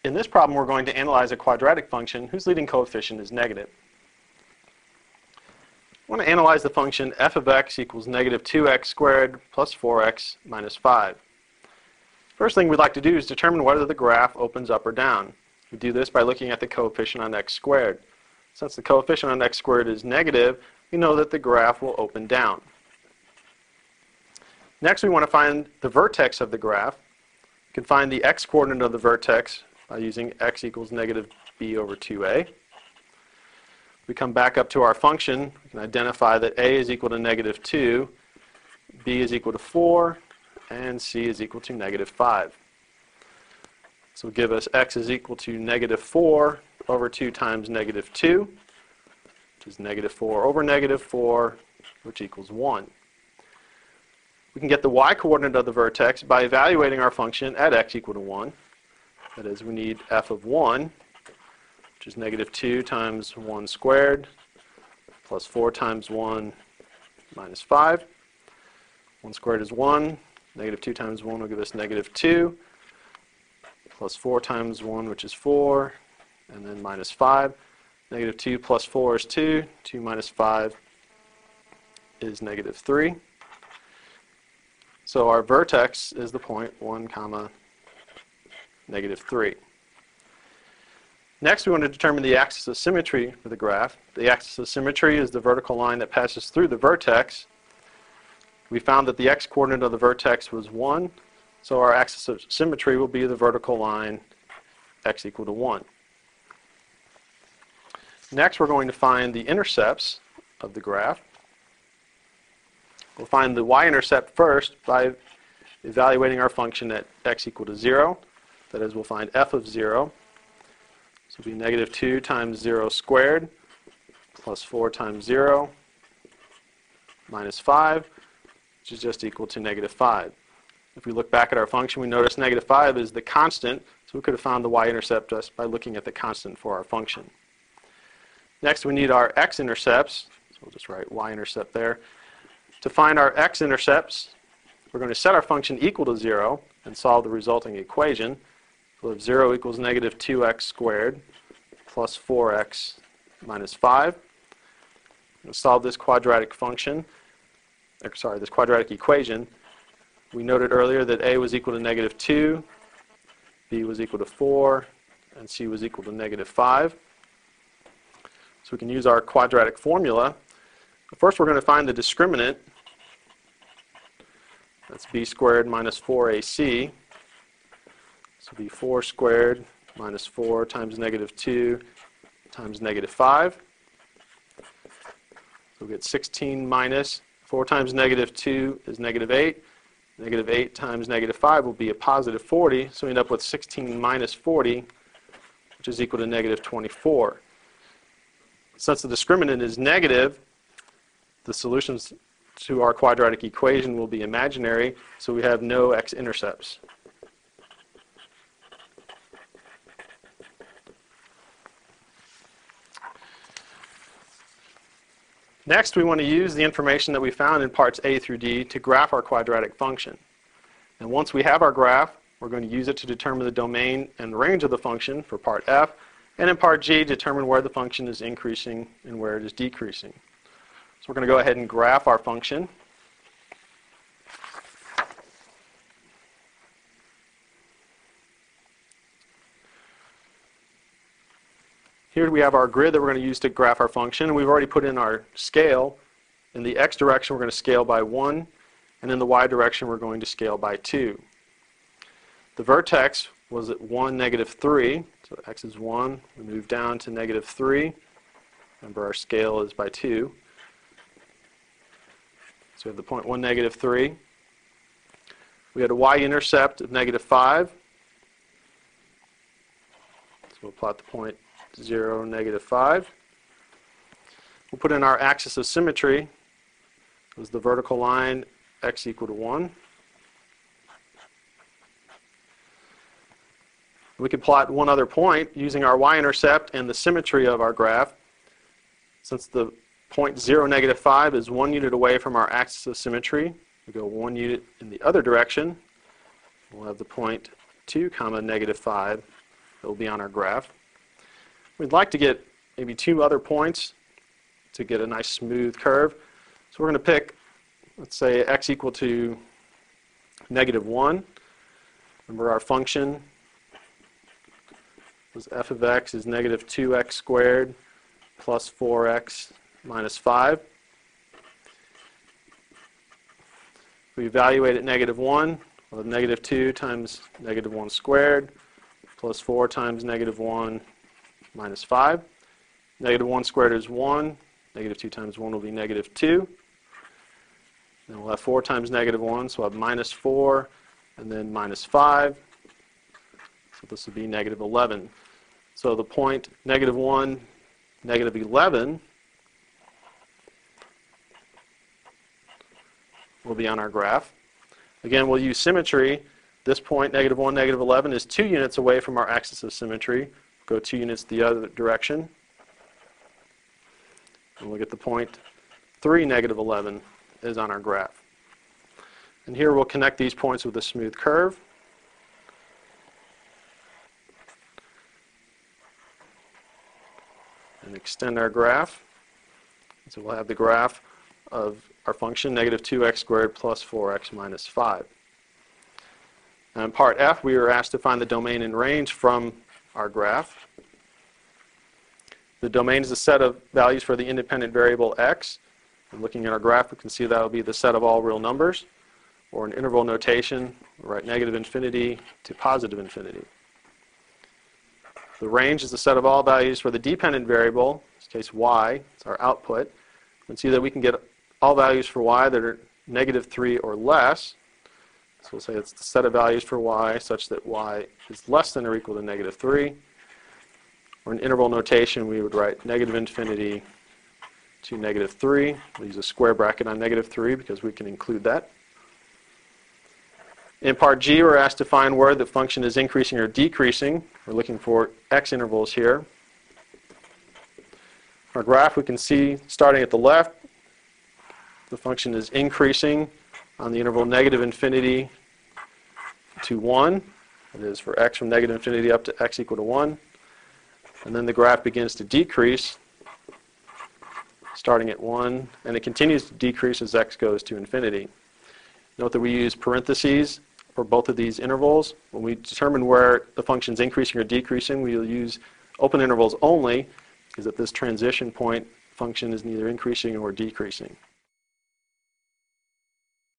In this problem, we're going to analyze a quadratic function whose leading coefficient is negative. I want to analyze the function f of x equals negative 2x squared plus 4x minus 5. First thing we'd like to do is determine whether the graph opens up or down. We do this by looking at the coefficient on x squared. Since the coefficient on x squared is negative, we know that the graph will open down. Next, we want to find the vertex of the graph. We can find the x-coordinate of the vertex by using x equals negative b over 2a. We come back up to our function. We can identify that a is equal to negative 2, b is equal to 4, and c is equal to negative 5. So it'll give us x is equal to negative 4 over 2 times negative 2, which is negative 4 over negative 4, which equals 1. We can get the y-coordinate of the vertex by evaluating our function at x equal to 1. That is, we need f of 1, which is negative 2 times 1 squared plus 4 times 1 minus 5. 1 squared is 1. Negative 2 times 1 will give us negative 2 plus 4 times 1, which is 4, and then minus 5. Negative 2 plus 4 is 2. 2 minus 5 is negative 3. So our vertex is the point 1 comma negative 3. Next, we want to determine the axis of symmetry for the graph. The axis of symmetry is the vertical line that passes through the vertex. We found that the x-coordinate of the vertex was 1, so our axis of symmetry will be the vertical line x equal to 1. Next, we're going to find the intercepts of the graph. We'll find the y-intercept first by evaluating our function at x equal to 0. That is, we'll find f of 0. So it'll be negative 2 times 0 squared plus 4 times 0 minus 5, which is just equal to negative 5. If we look back at our function, we notice negative 5 is the constant, so we could have found the y-intercept just by looking at the constant for our function. Next, we need our x-intercepts, so we'll just write y-intercept there. To find our x-intercepts, we're going to set our function equal to 0 and solve the resulting equation. So if 0 equals negative 2x squared plus 4x minus 5. We'll solve this quadratic function, this quadratic equation. We noted earlier that a was equal to negative 2, b was equal to 4, and c was equal to negative 5. So we can use our quadratic formula. First, we're going to find the discriminant. That's b squared minus 4ac. So it'll be 4 squared minus 4 times negative 2 times negative 5. So we'll get 16 minus 4 times negative 2 is negative 8. Negative 8 times negative 5 will be a positive 40. So we end up with 16 minus 40, which is equal to negative 24. Since the discriminant is negative, the solutions to our quadratic equation will be imaginary, so we have no x-intercepts. Next, we want to use the information that we found in parts A through D to graph our quadratic function. And once we have our graph, we're going to use it to determine the domain and range of the function for part F, and in part G, determine where the function is increasing and where it is decreasing. So we're going to go ahead and graph our function. Here we have our grid that we're going to use to graph our function, and we've already put in our scale. In the x direction, we're going to scale by 1, and in the y direction, we're going to scale by 2. The vertex was at 1, negative 3, so x is 1. We move down to negative 3. Remember, our scale is by 2. So we have the point 1, negative 3. We had a y-intercept of negative 5. So we'll plot the point 0, negative 5. We'll put in our axis of symmetry. It was the vertical line, x equal to 1. We could plot one other point using our y-intercept and the symmetry of our graph. Since the point 0, negative 5 is 1 unit away from our axis of symmetry, we go 1 unit in the other direction. We'll have the point 2, comma, negative 5 that will be on our graph. We'd like to get maybe 2 other points to get a nice smooth curve. So we're going to pick, let's say, x equal to -1. Remember our function was f of x is -2x squared plus 4x minus 5. If we evaluate at -1, we'll have -2 times -1 squared plus 4 times -1 minus 5. -1 squared is 1. -2 times 1 will be -2. Then we'll have 4 times -1, so we'll have -4 and then minus 5. So this will be -11. So the point -1, -11 will be on our graph. Again, we'll use symmetry. This point, -1, -11, is 2 units away from our axis of symmetry. Go 2 units the other direction. And we'll get the point 3, -11 is on our graph. And here we'll connect these points with a smooth curve. And extend our graph. So we'll have the graph of our function, -2x squared plus 4x minus 5. Now in part F, we were asked to find the domain and range from our graph. The domain is a set of values for the independent variable x. And looking at our graph, we can see that will be the set of all real numbers. Or in interval notation, we'll write -infinity to +infinity. The range is the set of all values for the dependent variable, in this case y, it's our output. You can see that we can get all values for y that are -3 or less. So we'll say it's the set of values for y such that y is less than or equal to -3. Or in interval notation, we would write -infinity to -3. We'll use a square bracket on -3 because we can include that. In part G, we're asked to find where the function is increasing or decreasing. We're looking for x intervals here. Our graph, we can see starting at the left, the function is increasing on the interval -infinity to 1. That is for x from -infinity up to x equal to 1. And then the graph begins to decrease starting at 1, and it continues to decrease as x goes to infinity. Note that we use parentheses for both of these intervals. When we determine where the function is increasing or decreasing, we will use open intervals only, because at this transition point, function is neither increasing or decreasing.